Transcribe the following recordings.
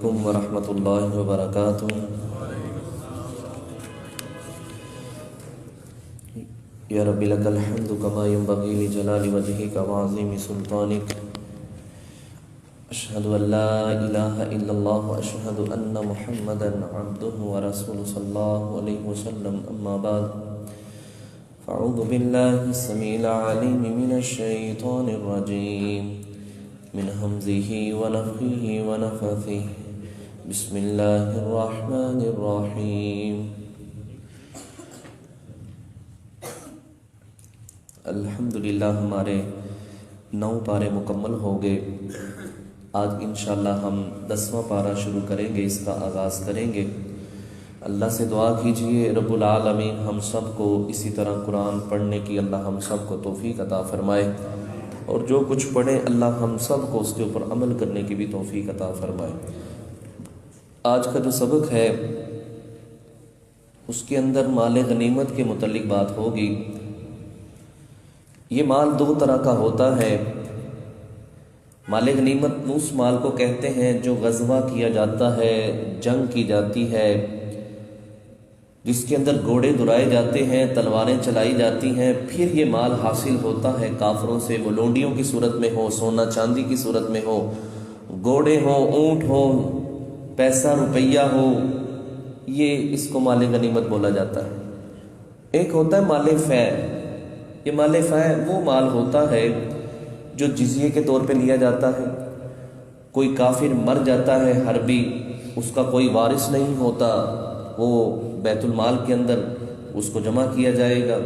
علیکم ورحمۃ اللہ وبرکاتہ۔ یا رب لک الحمد کما ينبغي لجلال وجهك وعظیم سلطانک، اشہد ان لا الہ الا اللہ واشہد ان محمدا عبدہ ورسولہ صلی اللہ علیہ وسلم، اما بعد فاعوذ باللہ السمیع العلیم من الشیطان الرجیم من ہمزہ ونفخہ ونفثہ، بسم اللہ الرحمن الرحیم۔ الحمدللہ ہمارے 9 پارے مکمل ہو گئے۔ آج انشاءاللہ ہم 10واں پارہ شروع کریں گے، اس کا آغاز کریں گے۔ اللہ سے دعا کیجئے رب العالمین ہم سب کو اسی طرح قرآن پڑھنے کی اللہ ہم سب کو توفیق عطا فرمائے، اور جو کچھ پڑھیں اللہ ہم سب کو اس کے اوپر عمل کرنے کی بھی توفیق عطا فرمائے۔ آج کا جو سبق ہے اس کے اندر مال غنیمت کے متعلق بات ہوگی۔ یہ مال 2 طرح کا ہوتا ہے۔ مال غنیمت اس مال کو کہتے ہیں جو غزوہ کیا جاتا ہے، جنگ کی جاتی ہے، جس کے اندر گھوڑے دڑائے جاتے ہیں، تلواریں چلائی جاتی ہیں، پھر یہ مال حاصل ہوتا ہے کافروں سے، وہ لونڈیوں کی صورت میں ہو، سونا چاندی کی صورت میں ہو، گھوڑے ہو، اونٹ ہو، پیسہ روپیہ ہو، یہ اس کو مال غنیمت بولا جاتا ہے۔ ایک ہوتا ہے مال فے۔ یہ مال فے وہ مال ہوتا ہے جو جزیے کے طور پہ لیا جاتا ہے۔ کوئی کافر مر جاتا ہے حربی، اس کا کوئی وارث نہیں ہوتا، وہ بیت المال کے اندر اس کو جمع کیا جائے گا۔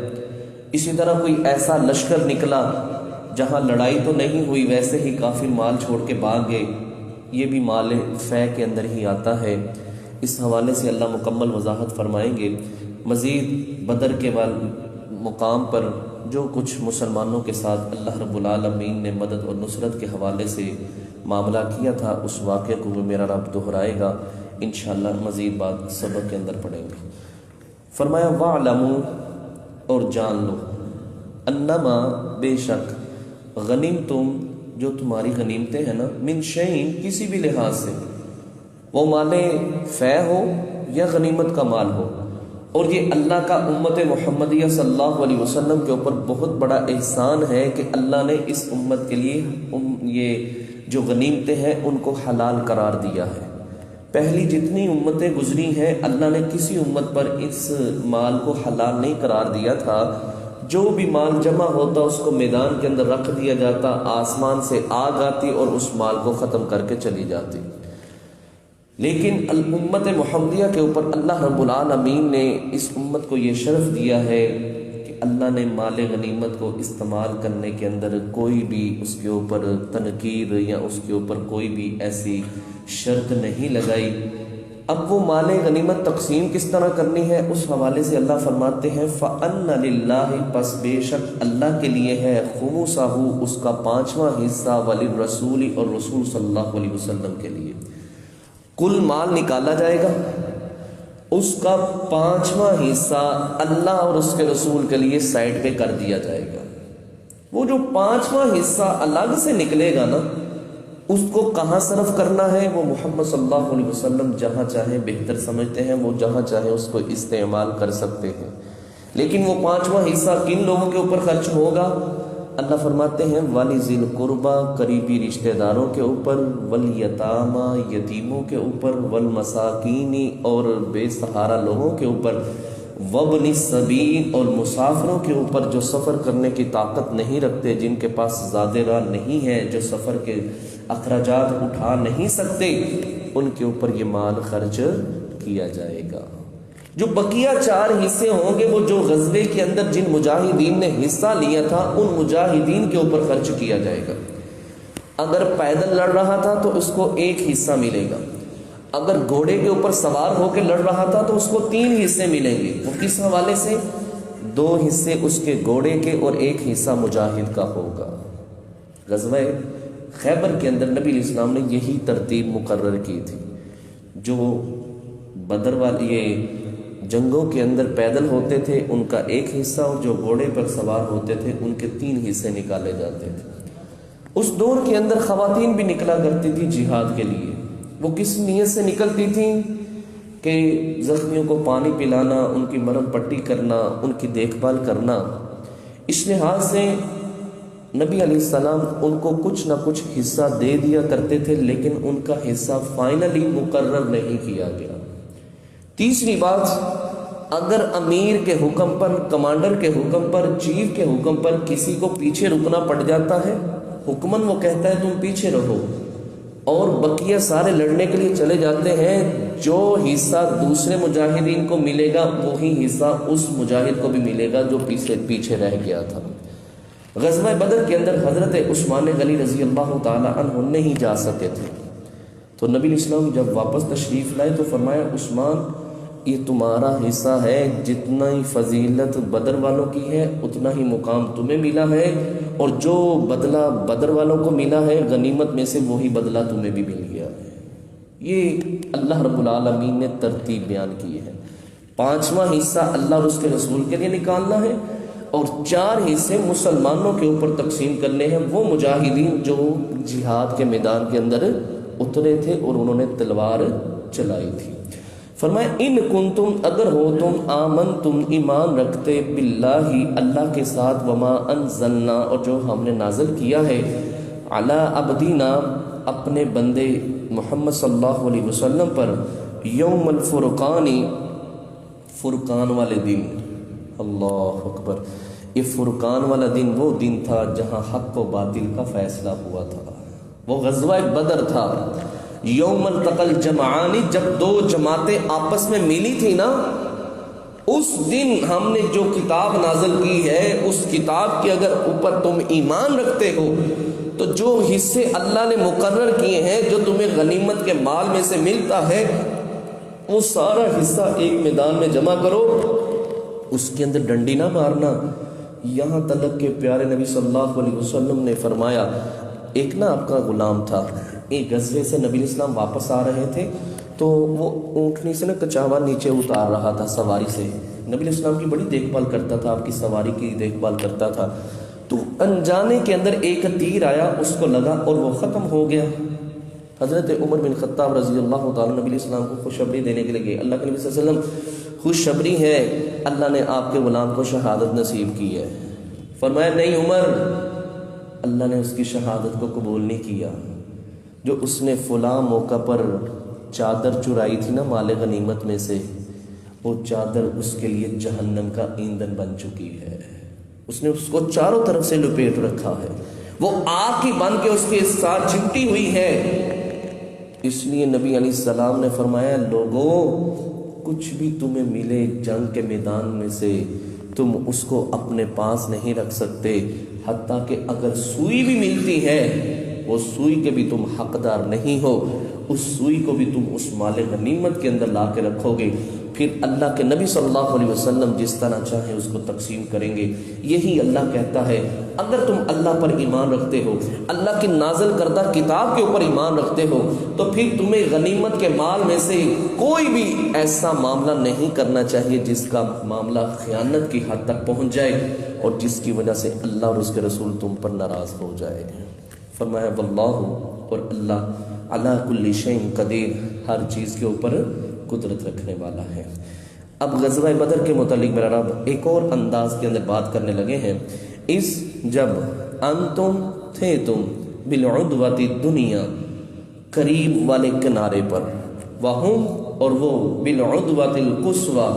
اسی طرح کوئی ایسا لشکر نکلا جہاں لڑائی تو نہیں ہوئی، ویسے ہی کافر مال چھوڑ کے بھاگ گئے، یہ بھی مال فے کے اندر ہی آتا ہے۔ اس حوالے سے اللہ مکمل وضاحت فرمائیں گے۔ مزید بدر کے مقام پر جو کچھ مسلمانوں کے ساتھ اللہ رب العالمین نے مدد اور نصرت کے حوالے سے معاملہ کیا تھا، اس واقعے کو بھی میرا رب دہرائے گا۔ انشاءاللہ مزید بات سبق کے اندر پڑھیں گے۔ فرمایا وَاعْلَمُوا، اور جان لو، انما بے شک، غنیمتم جو تمہاری غنیمتیں ہیں نا، من شیء کسی بھی لحاظ سے، وہ مال فے ہو یا غنیمت کا مال ہو، اور یہ اللہ کا امت محمدیہ صلی اللہ علیہ وسلم کے اوپر بہت بڑا احسان ہے کہ اللہ نے اس امت کے لیے یہ جو غنیمتیں ہیں ان کو حلال قرار دیا ہے۔ پہلی جتنی امتیں گزری ہیں اللہ نے کسی امت پر اس مال کو حلال نہیں قرار دیا تھا۔ جو بھی مال جمع ہوتا اس کو میدان کے اندر رکھ دیا جاتا، آسمان سے آگ آتی اور اس مال کو ختم کر کے چلی جاتی۔ لیکن امت محمدیہ کے اوپر اللہ رب العالمین نے اس امت کو یہ شرف دیا ہے کہ اللہ نے مال غنیمت کو استعمال کرنے کے اندر کوئی بھی اس کے اوپر تنقید یا اس کے اوپر کوئی بھی ایسی شرط نہیں لگائی۔ اب وہ مال غنیمت تقسیم کس طرح کرنی ہے اس حوالے سے اللہ فرماتے ہیں فَأَنَّ لِلَّهِ، پس بے شک اللہ کے لیے ہے، خُمُسَهُ اس کا 5واں حصہ، وَلِلرَّسُولِ اور رسول صلی اللہ علیہ وسلم کے لیے۔ کل مال نکالا جائے گا، اس کا 5واں حصہ اللہ اور اس کے رسول کے لیے سائڈ پہ کر دیا جائے گا۔ وہ جو 5واں حصہ الگ سے نکلے گا نا، اس کو کہاں صرف کرنا ہے؟ وہ محمد صلی اللہ علیہ وسلم جہاں چاہیں بہتر سمجھتے ہیں، وہ جہاں چاہیں اس کو استعمال کر سکتے ہیں۔ لیکن وہ 5واں حصہ کن لوگوں کے اوپر خرچ ہوگا؟ اللہ فرماتے ہیں وَلِذِي الْقُرْبَى، قریبی رشتہ داروں کے اوپر، وَالْيَتَامَى یتیموں کے اوپر، وَالْمَسَاكِينِ اور بے سہارا لوگوں کے اوپر، وَابْنِ السَّبِيلِ اور مسافروں کے اوپر جو سفر کرنے کی طاقت نہیں رکھتے، جن کے پاس زیادہ راہ نہیں ہے، جو سفر کے اخراجات اٹھا نہیں سکتے، ان کے اوپر یہ مال خرچ کیا جائے گا۔ جو بقیہ 4 حصے ہوں گے وہ جو غزوے کے اندر جن مجاہدین نے حصہ لیا تھا ان مجاہدین کے اوپر خرچ کیا جائے گا۔ اگر پیدل لڑ رہا تھا تو اس کو 1 حصہ ملے گا، اگر گھوڑے کے اوپر سوار ہو کے لڑ رہا تھا تو اس کو 3 حصے ملیں گے۔ وہ کس حوالے سے؟ 2 حصے اس کے گھوڑے کے اور 1 حصہ مجاہد کا ہوگا۔ غزوہ خیبر کے اندر نبی علیہ السلام نے یہی ترتیب مقرر کی تھی۔ جو بدر والی جنگوں کے اندر پیدل ہوتے تھے ان کا 1 حصہ، اور جو گھوڑے پر سوار ہوتے تھے ان کے 3 حصے نکالے جاتے تھے۔ اس دور کے اندر خواتین بھی نکلا کرتی تھی جہاد کے لیے، وہ کس نیت سے نکلتی تھیں کہ زخمیوں کو پانی پلانا، ان کی مرہم پٹی کرنا، ان کی دیکھ بھال کرنا۔ اس لحاظ سے نبی علیہ السلام ان کو کچھ نہ کچھ حصہ دے دیا کرتے تھے، لیکن ان کا حصہ فائنلی مقرر نہیں کیا گیا۔ تیسری بات، اگر امیر کے حکم پر، کمانڈر کے حکم پر، چیف کے حکم پر کسی کو پیچھے رکنا پڑ جاتا ہے، حکمن وہ کہتا ہے تم پیچھے رہو، اور بقیہ سارے لڑنے کے لیے چلے جاتے ہیں، جو حصہ دوسرے مجاہدین کو ملے گا وہی حصہ اس مجاہد کو بھی ملے گا جو پیچھے رہ گیا تھا۔ غزوہ بدر کے اندر حضرت عثمان غنی رضی اللہ تعالی عنہ نہیں جا سکے تھے، تو نبی علیہ السلام جب واپس تشریف لائے تو فرمایا عثمان یہ تمہارا حصہ ہے، جتنا ہی فضیلت بدر والوں کی ہے اتنا ہی مقام تمہیں ملا ہے، اور جو بدلہ بدر والوں کو ملا ہے غنیمت میں سے وہی بدلہ تمہیں بھی مل گیا ہے۔ یہ اللہ رب العالمین نے ترتیب بیان کی ہے۔ 5واں حصہ اللہ اور اس کے رسول کے لیے نکالنا ہے، اور 4 حصے مسلمانوں کے اوپر تقسیم کرنے ہیں، وہ مجاہدین جو جہاد کے میدان کے اندر اترے تھے اور انہوں نے تلوار چلائی تھی۔ فرمایا ان کنتم، اگر ہو تم، آمن تم ایمان رکھتے، باللہ اللہ کے ساتھ، وما انزلنا اور جو ہم نے نازل کیا ہے، علی عبدینا اپنے بندے محمد صلی اللہ علیہ وسلم پر، یوم الفرقان، فرقان والے دن۔ اللہ اکبر، یہ فرقان والا دن وہ دن تھا جہاں حق و باطل کا فیصلہ ہوا تھا، وہ غزوہ بدر تھا۔ یوم التقى الجمعان، جب 2 جماعتیں آپس میں ملی تھی نا، اس دن ہم نے جو کتاب نازل کی ہے اس کتاب کے اگر اوپر تم ایمان رکھتے ہو تو جو حصے اللہ نے مقرر کیے ہیں، جو تمہیں غنیمت کے مال میں سے ملتا ہے، وہ سارا حصہ ایک میدان میں جمع کرو، اس کے اندر ڈنڈی نہ مارنا۔ یہاں تلک کے پیارے نبی صلی اللہ علیہ وسلم نے فرمایا، ایک نا آپ کا غلام تھا، ایک غزوے سے نبی اسلام واپس آ رہے تھے تو وہ اونٹنی سے نا کچاوا نیچے اتار رہا تھا سواری سے، نبی اسلام کی بڑی دیکھ بھال کرتا تھا، آپ کی سواری کی دیکھ بھال کرتا تھا، تو انجانے کے اندر ایک تیر آیا، اس کو لگا اور وہ ختم ہو گیا۔ حضرت عمر بن خطاب رضی اللہ تعالیٰ نبی اسلام کو خوشخبری دینے کے لیے گئے، اللہ کے نبی صلی اللہ علیہ وسلم خوشخبری ہے، اللہ نے آپ کے غلام کو شہادت نصیب کی ہے۔ فرمایا نہیں عمر، اللہ نے اس کی شہادت کو قبول نہیں کیا، جو اس نے فلاں موقع پر چادر چرائی تھی نا مال غنیمت میں سے، وہ چادر اس کے لیے جہنم کا ایندھن بن چکی ہے، اس نے اس کو چاروں طرف سے لپیٹ رکھا ہے، وہ آگ کی بن کے اس کے ساتھ چپٹی ہوئی ہے۔ اس لیے نبی علیہ السلام نے فرمایا لوگوں، کچھ بھی تمہیں ملے جنگ کے میدان میں سے تم اس کو اپنے پاس نہیں رکھ سکتے، حتیٰ کہ اگر سوئی بھی ملتی ہے وہ سوئی کے بھی تم حقدار نہیں ہو، اس سوئی کو بھی تم اس مال غنیمت کے اندر لا کے رکھو گے، پھر اللہ کے نبی صلی اللہ علیہ وسلم جس طرح چاہے اس کو تقسیم کریں گے۔ یہی اللہ کہتا ہے اگر تم اللہ پر ایمان رکھتے ہو، اللہ کی نازل کردہ کتاب کے اوپر ایمان رکھتے ہو، تو پھر تمہیں غنیمت کے مال میں سے کوئی بھی ایسا معاملہ نہیں کرنا چاہیے جس کا معاملہ خیانت کی حد تک پہنچ جائے اور جس کی وجہ سے اللہ اور اس کے رسول تم پر ناراض ہو جائے۔ فرمایا واللہ، اور اللہ علی کل شیء قدیر، ہر چیز کے اوپر قدرت رکھنے والا ہے۔ اب غزوہ بدر کے متعلق میرا رب ایک اور انداز کے اندر بات کرنے لگے ہیں۔ اس جب انتم تھے تم بالعدوۃ الدنیا، قریب والے کنارے پر، وہم، اور وہ بالعدوۃ القصویٰ،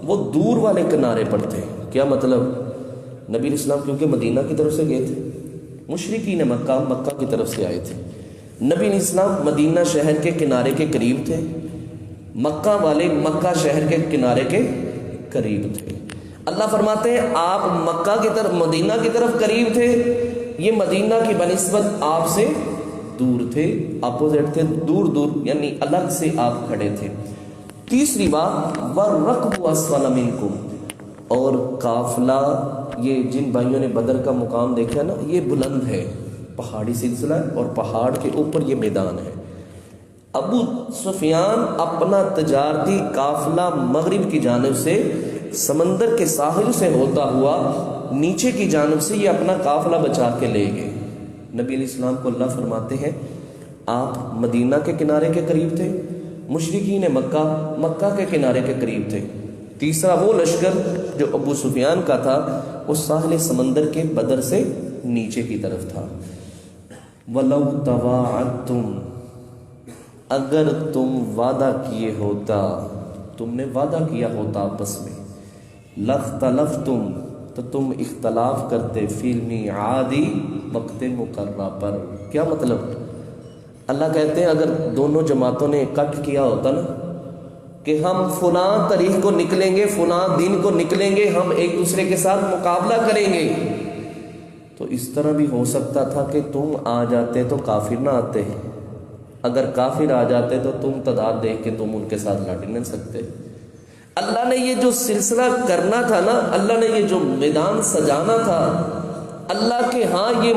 وہ دور والے کنارے پر تھے۔ کیا مطلب؟ نبی علیہ السلام کیونکہ مدینہ کی طرف سے گئے تھے، مشرکین مکہ کی طرف سے آئے تھے، نبی علیہ السلام مدینہ شہر کے کنارے کے قریب تھے، مکہ والے مکہ شہر کے کنارے کے قریب تھے۔ اللہ فرماتے ہیں آپ مکہ کی طرف، مدینہ کی طرف قریب تھے، یہ مدینہ کی بنسبت آپ سے دور تھے، اپوزٹ تھے، دور دور یعنی الگ سے آپ کھڑے تھے۔ تیسری بات وَالرَّكْبُ أَسْفَلَ مِنْكُمْ، اور قافلہ، یہ جن بھائیوں نے بدر کا مقام دیکھا نا، یہ بلند ہے، پہاڑی سلسلہ ہے اور پہاڑ کے اوپر یہ میدان ہے۔ ابو سفیان اپنا تجارتی قافلہ مغرب کی جانب سے سمندر کے ساحل سے ہوتا ہوا نیچے کی جانب سے یہ اپنا قافلہ بچا کے لے گئے۔ نبی علیہ السلام کو اللہ فرماتے ہیں آپ مدینہ کے کنارے کے قریب تھے، مشرکین مکہ مکہ کے کنارے کے قریب تھے، تیسرا وہ لشکر جو ابو سفیان کا تھا وہ ساحل سمندر کے بدر سے نیچے کی طرف تھا۔ وَلَوْ تَوَاعَدْتُمْ، اگر تم وعدہ کیے ہوتا، تم نے وعدہ کیا ہوتا آپس میں، لَاخْتَلَفْتُمْ، تو تم اختلاف کرتے فِي الْمِيعَادِ، وقت مقررہ پر۔ کیا مطلب؟ اللہ کہتے ہیں اگر دونوں جماعتوں نے کٹ کیا ہوتا نا کہ ہم فلاں تاریخ کو نکلیں گے، فلاں دن کو نکلیں گے، ہم ایک دوسرے کے ساتھ مقابلہ کریں گے، تو اس طرح بھی ہو سکتا تھا کہ تم آ جاتے تو کافر نہ آتے، اگر کافر آ جاتے تو تم تعداد دیکھ کے تم ان کے ساتھ لڑ نہیں سکتے۔ اللہ نے یہ جو سلسلہ کرنا تھا نا، اللہ نے یہ جو میدان سجانا تھا، اللہ کے ہاں یہ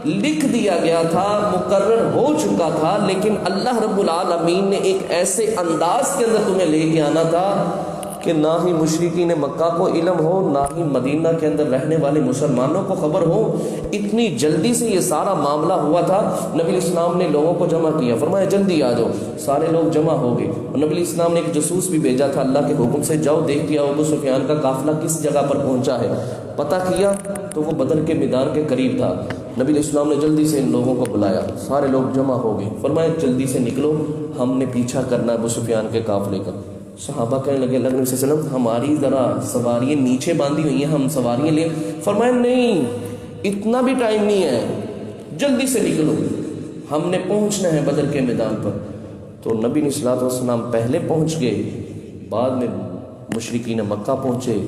لکھ دیا گیا تھا، مقرر ہو چکا تھا، لیکن اللہ رب العالمین نے ایک ایسے انداز کے اندر تمہیں لے کے آنا تھا کہ نہ ہی مشرکین مکہ کو علم ہو، نہ ہی مدینہ کے اندر رہنے والے مسلمانوں کو خبر ہو۔ اتنی جلدی سے یہ سارا معاملہ ہوا تھا۔ نبی اسلام نے لوگوں کو جمع کیا، فرمایا جلدی آ جاؤ، سارے لوگ جمع ہو گئے، اور نبی اسلام نے ایک جاسوس بھی بھیجا تھا اللہ کے حکم سے، جاؤ دیکھ کے آؤ ابو سفیان کا قافلہ کس جگہ پر پہنچا ہے۔ پتہ کیا تو وہ بدر کے میدان کے قریب تھا۔ نبی اسلام نے جلدی سے ان لوگوں کو بلایا، سارے لوگ جمع ہو گئے، فرمایا جلدی سے نکلو، ہم نے پیچھا کرنا ابو سفیان کے قافلے کا۔ صحابہ کہنے لگے اللہ نبی صلی اللہ علیہ وسلم ہماری ذرا سواریاں نیچے باندھی ہوئی ہیں، ہم سواریاں لیں۔ فرمایا نہیں، اتنا بھی ٹائم نہیں ہے، جلدی سے نکلو، ہم نے پہنچنا ہے بدر کے میدان پر۔ تو نبی صلی اللہ علیہ وسلم پہلے پہنچ گئے، بعد میں مشرکین مکہ پہنچے۔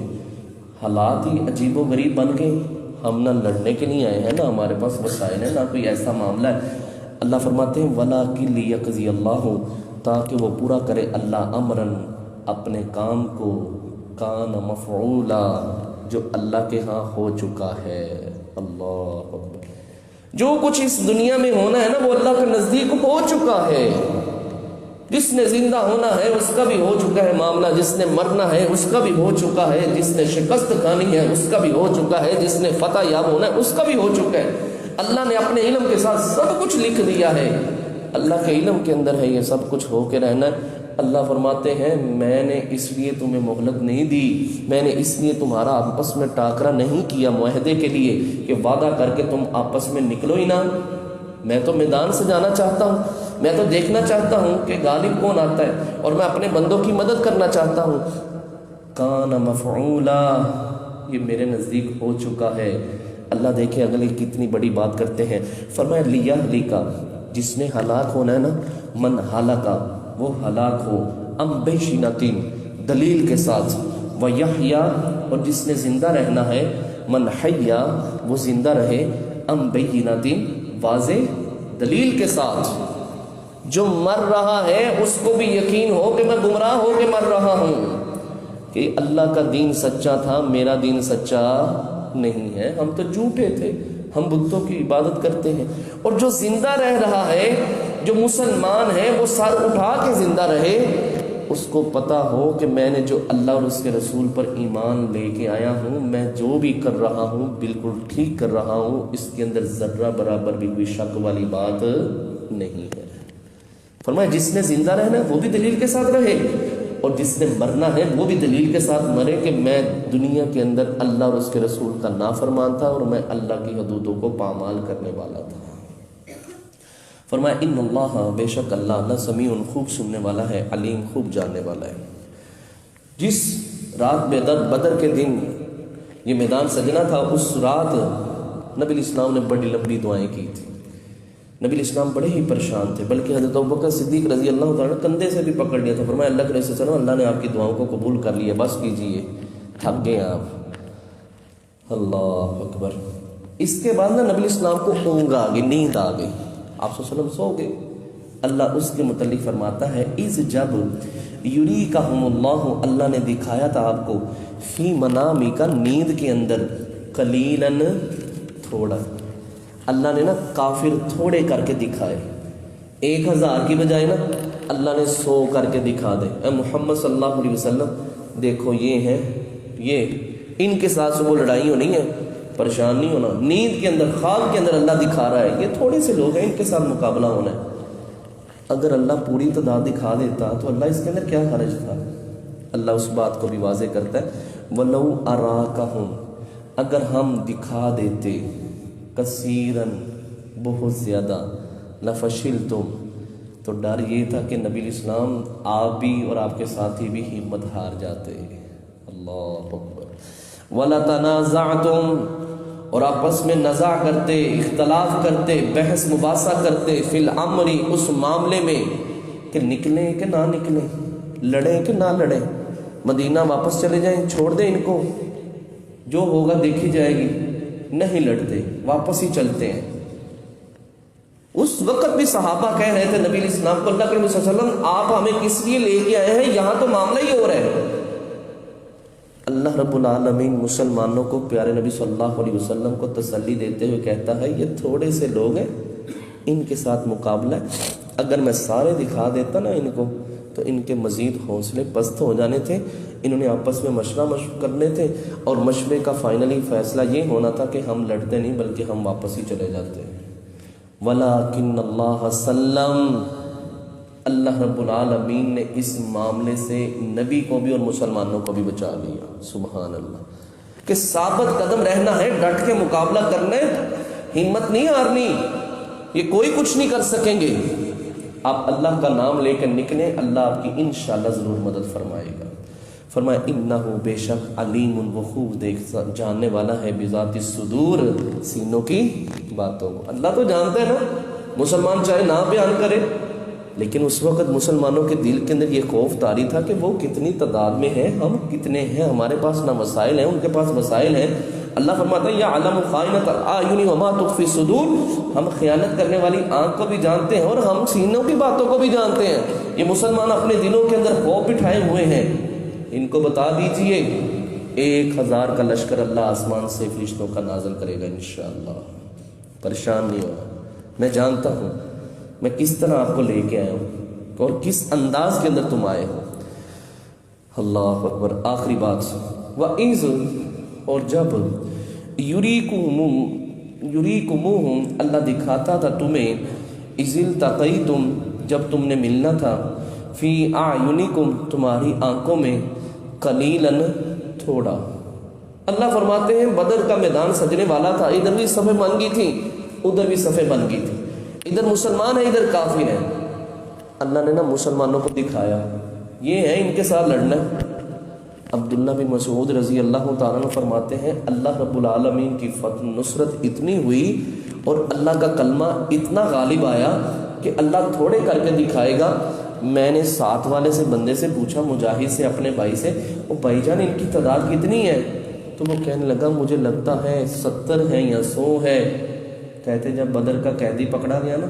حالات ہی عجیب و غریب بن گئے، ہم نہ لڑنے کے لیے آئے ہیں، نہ ہمارے پاس وسائل ہیں، نہ کوئی ایسا معاملہ ہے۔ اللہ فرماتے ہیں وَلَٰكِن لِيَقْضِيَ اللَّهُ، تاکہ وہ پورا کرے اللہ امراً اپنے کام کو، کان مفعولا، جو اللہ کے ہاں ہو چکا ہے۔ اللہ اکبر، جو کچھ اس دنیا میں ہونا ہے نا وہ اللہ کے نزدیک ہو چکا ہے۔ جس نے زندہ ہونا ہے اس کا بھی ہو چکا ہے معاملہ، جس نے مرنا ہے اس کا بھی ہو چکا ہے، جس نے شکست کھانی ہے اس کا بھی ہو چکا ہے، جس نے فتح یاب ہونا ہے اس کا بھی ہو چکا ہے۔ اللہ نے اپنے علم کے ساتھ سب کچھ لکھ دیا ہے، اللہ کے علم کے اندر ہے یہ سب کچھ ہو کے رہنا ہے۔ اللہ فرماتے ہیں میں نے اس لیے تمہیں مہلت نہیں دی، میں نے اس لیے تمہارا آپس میں ٹاکرا نہیں کیا معاہدے کے لیے کہ وعدہ کر کے تم آپس میں نکلو ہی نہ۔ میں تو میدان سے جانا چاہتا ہوں، میں تو دیکھنا چاہتا ہوں کہ غالب کون آتا ہے، اور میں اپنے بندوں کی مدد کرنا چاہتا ہوں۔ کان مفعولا، یہ میرے نزدیک ہو چکا ہے۔ اللہ دیکھے اگلے کتنی بڑی بات کرتے ہیں، فرمایا لیہلکا، جس نے ہلاک ہونا ہے نا، من ہلاکا، وہ ہلاک ہو، ام بینۃ، دلیل کے ساتھ، ویحیا، اور جس نے زندہ رہنا ہے، من حیا، وہ زندہ رہے، ام بینۃ، واضح دلیل کے ساتھ۔ جو مر رہا ہے اس کو بھی یقین ہو کہ میں گمراہ ہو کے مر رہا ہوں، کہ اللہ کا دین سچا تھا، میرا دین سچا نہیں ہے، ہم تو جھوٹے تھے، ہم بتوں کی عبادت کرتے ہیں۔ اور جو زندہ رہ رہا ہے، جو مسلمان ہے، وہ سر اٹھا کے زندہ رہے، اس کو پتا ہو کہ میں نے جو اللہ اور اس کے رسول پر ایمان لے کے آیا ہوں، میں جو بھی کر رہا ہوں بالکل ٹھیک کر رہا ہوں، اس کے اندر ذرہ برابر بھی کوئی شک والی بات نہیں ہے۔ فرمایا جس نے زندہ رہنا ہے وہ بھی دلیل کے ساتھ رہے، اور جس نے مرنا ہے وہ بھی دلیل کے ساتھ مرے کہ میں دنیا کے اندر اللہ اور اس کے رسول کا نافرمان تھا، اور میں اللہ کی حدودوں کو پامال کرنے والا تھا۔ فرمایا ان اللہ، بے شک اللہ، سمیع، خوب سننے والا ہے، علیم، خوب جاننے والا ہے۔ جس رات بدر کے دن یہ میدان سجنا تھا، اس رات نبی اسلام نے بڑی لمبی دعائیں کی تھی۔ نبی اسلام بڑے ہی پریشان تھے، بلکہ حضرت ابوبکر صدیق رضی اللہ تعالیٰ نے کندھے سے بھی پکڑ لیا تھا، فرمایا اللہ کے رسول صلی اللہ علیہ وسلم، اللہ نے آپ کی دعاؤں کو قبول کر لیا، بس کیجئے، تھک گئے آپ۔ اللہ اکبر۔ اس کے بعد نبی اسلام کو اونگ آ گئی، نیند آ گئی، آپ صلی اللہ علیہ وسلم سو گئے۔ اللہ اس کے متعلق فرماتا ہے اذ جب یریکہم اللہ، اللہ نے دکھایا تھا آپ کو، فی منامک، نیند کے اندر، قلیلاً، تھوڑا۔ اللہ نے نا کافر تھوڑے کر کے دکھائے، 1000 کی بجائے نا اللہ نے 100 کر کے دکھا دے۔ اے محمد صلی اللہ علیہ وسلم دیکھو یہ ہیں، یہ ان کے ساتھ وہ لڑائی ہونی ہے، پریشان نہیں ہونا۔ نیند کے اندر، خواب کے اندر اللہ دکھا رہا ہے یہ تھوڑے سے لوگ ہیں، ان کے ساتھ مقابلہ ہونا ہے۔ اگر اللہ پوری تعداد دکھا دیتا تو اللہ اس کے اندر کیا حرج تھا؟ اللہ اس بات کو بھی واضح کرتا ہے وَلَوْ أَرَاكَهُمْ، اگر ہم دکھا دیتے کثیراً بہت زیادہ لَفَشِلْتُمْ، تو ڈر یہ تھا کہ نبی الاسلام آپ بھی اور آپ کے ساتھی بھی ہمت ہار جاتے۔ اللہ اکبر۔ وَلَتَنَازَعْتُمْ، اور آپس میں نزاع کرتے، اختلاف کرتے، بحث مباحثہ کرتے، فی الامر، اس معاملے میں کہ نکلیں کہ نہ نکلیں، لڑیں کہ نہ لڑیں، مدینہ واپس چلے جائیں، چھوڑ دیں ان کو، جو ہوگا دیکھی جائے گی، نہیں لڑتے، واپس ہی چلتے ہیں۔ اس وقت بھی صحابہ کہہ رہے تھے نبی علیہ السلام کو، اللہ کے نبی صلی اللہ علیہ وسلم آپ ہمیں کس لیے لے کے آئے ہیں، یہاں تو معاملہ ہی ہو رہا ہے۔ اللہ رب العالمین مسلمانوں کو، پیارے نبی صلی اللہ علیہ وسلم کو تسلی دیتے ہوئے کہتا ہے یہ تھوڑے سے لوگ ہیں، ان کے ساتھ مقابلہ ہے، اگر میں سارے دکھا دیتا نا ان کو تو ان کے مزید حوصلے پست ہو جانے تھے، انہوں نے آپس میں مشورہ کرنے تھے، اور مشورے کا فائنلی فیصلہ یہ ہونا تھا کہ ہم لڑتے نہیں بلکہ ہم واپس ہی چلے جاتے ہیں۔ وَلَٰكِنَّ اللَّهَ سَلَّمَ، اللہ رب العالمین نے اس معاملے سے نبی کو بھی اور مسلمانوں کو بھی بچا لیا۔ سبحان اللہ، کہ ثابت قدم رہنا ہے، ڈٹ کے مقابلہ کرنا ہے، ہمت نہیں ہارنی، یہ کوئی کچھ نہیں کر سکیں گے۔ آپ اللہ کا نام لے کے نکلیں، اللہ آپ کی انشاءاللہ ضرور مدد فرمائے گا۔ فرمایا انہو، بے شک، علیم، وہ خوب دیکھ جاننے والا ہے، بذات الصدور، سینوں کی باتوں کو۔ اللہ تو جانتا ہے نا، مسلمان چاہے نہ بیان کرے، لیکن اس وقت مسلمانوں کے دل کے اندر یہ خوف طاری تھا کہ وہ کتنی تعداد میں ہیں، ہم کتنے ہیں، ہمارے پاس نہ وسائل ہیں، ان کے پاس وسائل ہیں۔ اللہ فرماتا ہے یعلم خائنۃ الاعین وما تخفی الصدور، ہم خیانت کرنے والی آنکھ کو بھی جانتے ہیں اور ہم سینوں کی باتوں کو بھی جانتے ہیں۔ یہ مسلمان اپنے دلوں کے اندر خوف بٹھائے ہوئے ہیں، ان کو بتا دیجئے 1000 کا لشکر اللہ آسمان سے فرشتوں کا نازل کرے گا انشاءاللہ، پریشان نہیں ہوگا۔ میں جانتا ہوں میں کس طرح آپ کو لے کے آیا ہوں اور کس انداز کے اندر تم آئے ہو۔ اللہ اکبر۔ آخری بات، وَإِذْ، اور جب، یُریکُمُوہُم، اللہ دکھاتا تھا تمہیں، اِذِ الْتَقَیْتُم، جب تم نے ملنا تھا، فی اعینکم، تمہاری آنکھوں میں، قلیلاً، تھوڑا۔ اللہ فرماتے ہیں بدر کا میدان سجنے والا تھا، ادھر بھی صفیں بن گئی تھیں، ادھر بھی صفیں بن گئی تھی، ادھر مسلمان ہیں ادھر کافر ہیں۔ اللہ نے نا مسلمانوں کو دکھایا یہ ہے ان کے ساتھ لڑنا۔ عبداللہ بن مسعود رضی اللہ تعالیٰ عنہ فرماتے ہیں اللہ رب العالمین کی فتح نصرت اتنی ہوئی اور اللہ کا کلمہ اتنا غالب آیا کہ اللہ تھوڑے کر کے دکھائے گا۔ میں نے ساتھ والے سے بندے سے پوچھا، مجاہد سے، اپنے بھائی سے، وہ بھائی جان ان کی تعداد کتنی ہے؟ تو وہ کہنے لگا مجھے لگتا ہے 70 ہے یا 100 ہے۔ کہتے جب بدر کا قیدی پکڑا گیا نا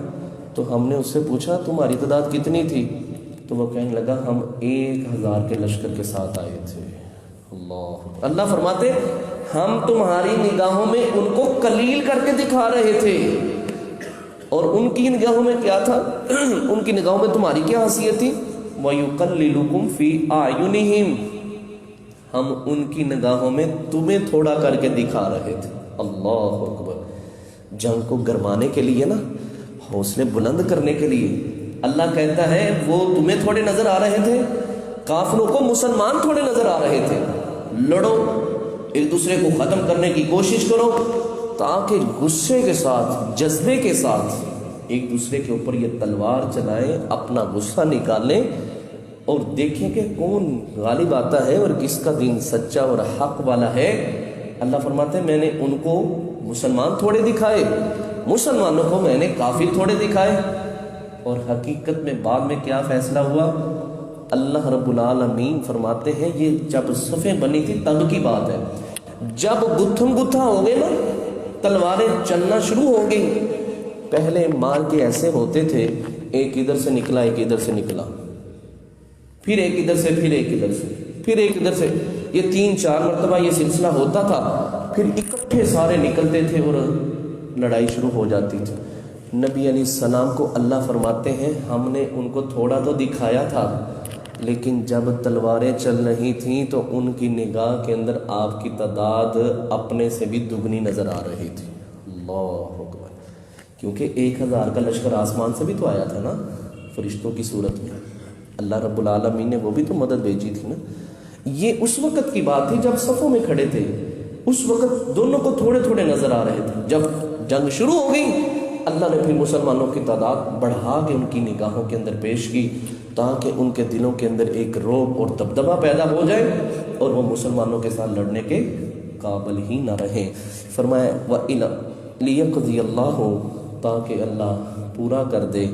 تو ہم نے اس سے پوچھا تمہاری تعداد کتنی تھی؟ تو وہ کہنے لگا ہم 1000 کے لشکر کے ساتھ آئے تھے۔ اللہ فرماتے ہم تمہاری نگاہوں میں ان کو قلیل کر کے دکھا رہے تھے، اور ان کی نگاہوں میں کیا تھا؟ ان کی نگاہوں میں تمہاری کیا حیثیت تھی؟ وَيُقَلِّلُكُمْ فِي أَعْيُنِهِمْ، ہم ان کی نگاہوں میں تمہیں تھوڑا کر کے دکھا رہے تھے۔ اللہ اکبر۔ جنگ کو گرمانے کے لیے نا، حوصلے بلند کرنے کے لیے اللہ کہتا ہے وہ تمہیں تھوڑے نظر آ رہے تھے، کافروں کو مسلمان تھوڑے نظر آ رہے تھے۔ لڑو، ایک دوسرے کو ختم کرنے کی کوشش کرو، تاکہ غصے کے ساتھ، جذبے کے ساتھ ایک دوسرے کے اوپر یہ تلوار چلائیں، اپنا غصہ نکالیں اور دیکھیں کہ کون غالب آتا ہے اور کس کا دین سچا اور حق والا ہے۔ اللہ فرماتے ہیں میں نے ان کو مسلمان تھوڑے دکھائے، مسلمانوں کو میں نے کافر تھوڑے دکھائے۔ اور حقیقت میں بعد میں کیا فیصلہ ہوا؟ اللہ رب العالمین فرماتے ہیں یہ جب صفیں بنی تھی تب کی بات ہے، جب گتھم گتھا ہو گئے نا، تلواریں چلنا شروع ہو گئی۔ پہلے مار کے ایسے ہوتے تھے، ایک ادھر سے نکلا، ایک ادھر سے نکلا، پھر ایک ادھر سے، پھر ایک ادھر سے، پھر ایک ادھر سے، یہ 3-4 مرتبہ یہ سلسلہ ہوتا تھا، پھر اکٹھے سارے نکلتے تھے اور لڑائی شروع ہو جاتی تھی۔ نبی علیہ السلام کو اللہ فرماتے ہیں ہم نے ان کو تھوڑا تو دکھایا تھا، لیکن جب تلواریں چل رہی تھیں تو ان کی نگاہ کے اندر آپ کی تعداد اپنے سے بھی دگنی نظر آ رہی تھی۔ اللہ اکبر۔ کیونکہ 1000 کا لشکر آسمان سے بھی تو آیا تھا نا، فرشتوں کی صورت میں اللہ رب العالمین نے وہ بھی تو مدد بھیجی تھی نا. یہ اس وقت کی بات تھی جب صفوں میں کھڑے تھے, اس وقت دونوں کو تھوڑے تھوڑے نظر آ رہے تھے. جب جنگ شروع ہو گئی اللہ نے پھر مسلمانوں کی تعداد بڑھا کے ان کی نگاہوں کے اندر پیش کی تاکہ ان کے دلوں کے اندر ایک رعب اور دبدبہ پیدا ہو جائے اور وہ مسلمانوں کے ساتھ لڑنے کے قابل ہی نہ رہیں. فرمایا وَإِلَّا اللَّهُ, تاکہ اللہ پورا کر دے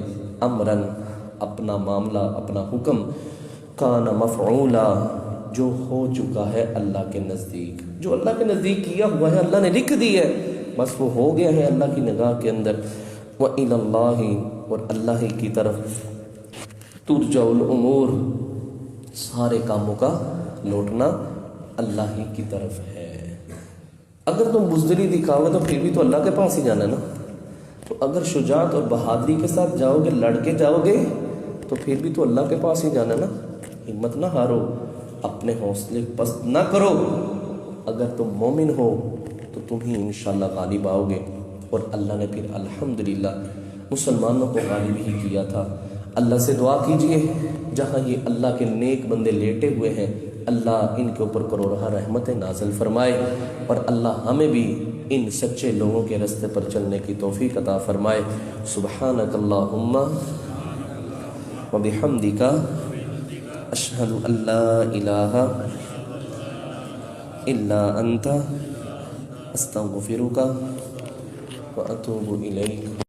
امرن, اپنا معاملہ, اپنا حکم, کان مفعولا, جو ہو چکا ہے اللہ کے نزدیک, جو اللہ کے نزدیک کیا ہوا ہے اللہ نے لکھ دی ہے, بس وہ ہو گیا ہے اللہ کی نگاہ کے اندر. وَإِلَى اللَّهِ, اور اللہ ہی کی طرف ترجع الامور, سارے کاموں کا لوٹنا اللہ ہی کی طرف ہے. اگر تم بزدلی دکھاؤ گے تو پھر بھی تو اللہ کے پاس ہی جانا ہے نا. تو اگر شجاعت اور بہادری کے ساتھ جاؤ گے, لڑ کے جاؤ گے, تو پھر بھی تو اللہ کے پاس ہی جانا ہے نا. ہمت نہ ہارو, اپنے حوصلے پست نہ کرو. اگر تم مومن ہو تو تم ہی انشاءاللہ غالب آؤ گے. اور اللہ نے پھر الحمدللہ مسلمانوں کو غالب ہی کیا تھا. اللہ سے دعا کیجئے جہاں یہ اللہ کے نیک بندے لیٹے ہوئے ہیں اللہ ان کے اوپر کروڑہ رحمتیں نازل فرمائے, اور اللہ ہمیں بھی ان سچے لوگوں کے راستے پر چلنے کی توفیق عطا فرمائے. سبحانک اللہم وبحمدک اشہد ان لا الہ الا انت استغفرک واتوب الیک.